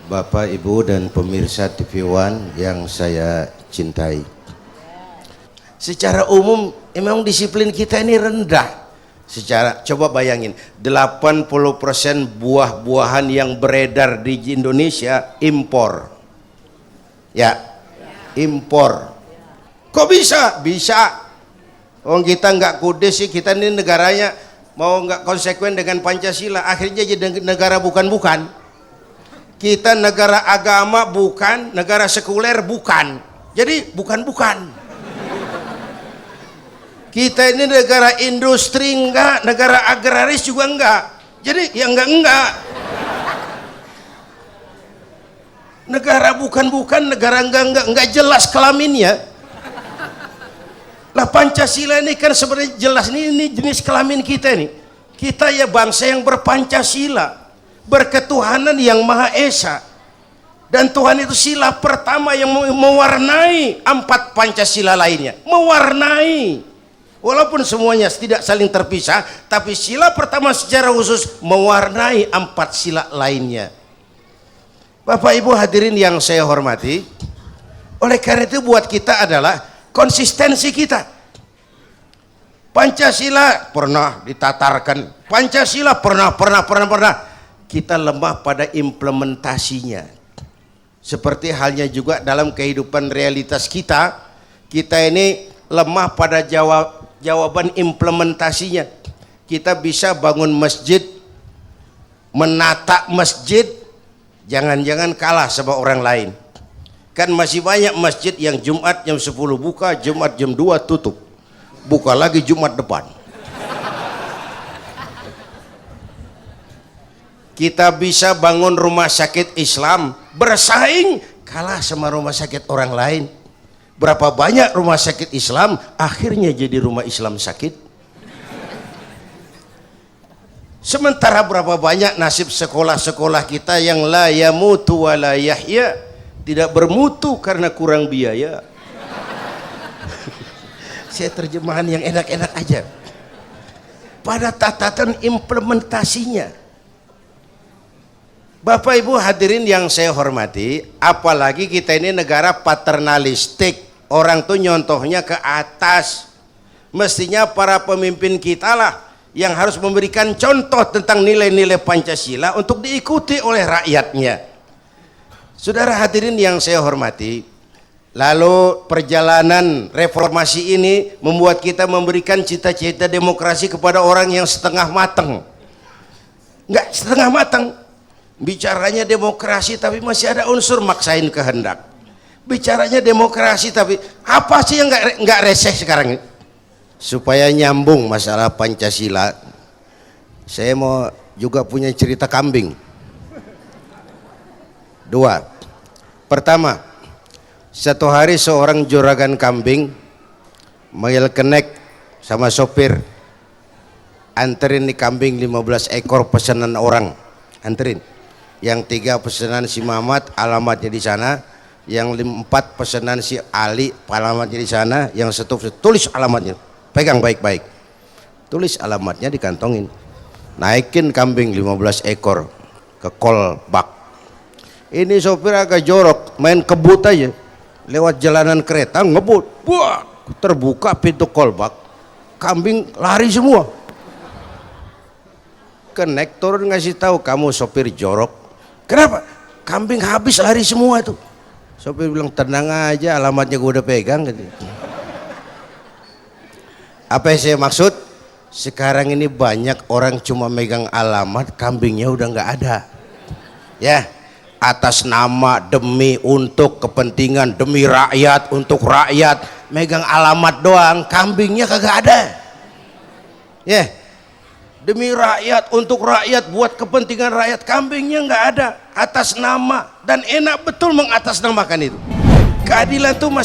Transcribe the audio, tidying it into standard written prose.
Bapak, Ibu, dan pemirsa TV One yang saya cintai. Secara umum memang disiplin kita ini rendah. Coba bayangin, 80% buah-buahan yang beredar di Indonesia impor. Ya, impor. Kok bisa? Bisa. Oh, kita nggak kudes sih, kita ini negaranya mau nggak konsekuen dengan Pancasila, akhirnya jadi negara bukan-bukan. Kita negara agama bukan, negara sekuler bukan, jadi bukan-bukan. Kita ini negara industri enggak, negara agraris juga enggak, jadi ya enggak. Negara bukan-bukan, negara enggak jelas kelaminnya. Lah Pancasila ini kan sebenarnya jelas, ini jenis kelamin kita ini. Kita ya bangsa yang berpancasila, berketuhanan yang Maha Esa, dan Tuhan itu sila pertama yang mewarnai 4 Pancasila lainnya, mewarnai, walaupun semuanya tidak saling terpisah, tapi sila pertama secara khusus mewarnai 4 sila lainnya. Bapak Ibu hadirin yang saya hormati, oleh karena itu buat kita adalah konsistensi kita. Pancasila pernah ditatarkan, Pancasila pernah. Kita lemah pada implementasinya. Seperti halnya juga dalam kehidupan realitas kita ini lemah pada jawaban implementasinya. Kita bisa bangun masjid, menata masjid, jangan-jangan kalah sama orang lain. Kan masih banyak masjid yang Jumat jam 10 buka, Jumat jam 2 tutup, buka lagi Jumat depan. Kita bisa bangun rumah sakit Islam, bersaing, kalah sama rumah sakit orang lain. Berapa banyak rumah sakit Islam akhirnya jadi rumah Islam sakit. Sementara berapa banyak nasib sekolah-sekolah kita yang la yamutu wa la yahya, tidak bermutu karena kurang biaya. Saya terjemahan yang enak-enak aja. Pada tataran implementasinya. Bapak Ibu hadirin yang saya hormati, apalagi kita ini negara paternalistik, orang tuh nyontohnya ke atas. Mestinya para pemimpin kita lah yang harus memberikan contoh tentang nilai-nilai Pancasila untuk diikuti oleh rakyatnya. Saudara hadirin yang saya hormati, lalu perjalanan reformasi ini membuat kita memberikan cita-cita demokrasi kepada orang yang setengah matang. Enggak setengah matang, bicaranya demokrasi tapi masih ada unsur maksain kehendak. Bicaranya demokrasi tapi apa sih yang enggak reseh sekarang ini? Supaya nyambung masalah Pancasila, saya mau juga punya cerita kambing. 2. Pertama, satu hari seorang juragan kambing manggil kenek sama sopir, anterin nih kambing 15 ekor pesanan orang, anterin. Yang 3 pesanan si Mamat, alamatnya di sana. Yang 4 pesanan si Ali, alamatnya di sana. Yang 1 tulis alamatnya, pegang baik-baik, tulis alamatnya, dikantongin. Naikin kambing 15 ekor ke kolbak. Ini sopir agak jorok, main kebut aja, lewat jalanan kereta ngebut, wah, terbuka pintu kolbak, kambing lari semua. Kenek turun ngasih tahu, kamu sopir jorok, kenapa? Kambing habis lari semua itu. Sopir bilang, tenang aja, alamatnya gue udah pegang gitu. Apa yang saya maksud? Sekarang ini banyak orang cuma megang alamat, kambingnya udah nggak ada. Ya, atas nama, demi, untuk kepentingan, demi rakyat, untuk rakyat, megang alamat doang, kambingnya kagak ada. Ya, demi rakyat, untuk rakyat, buat kepentingan rakyat, kambingnya nggak ada. Atas nama, dan enak betul mengatasnamakan itu. Keadilan tuh masih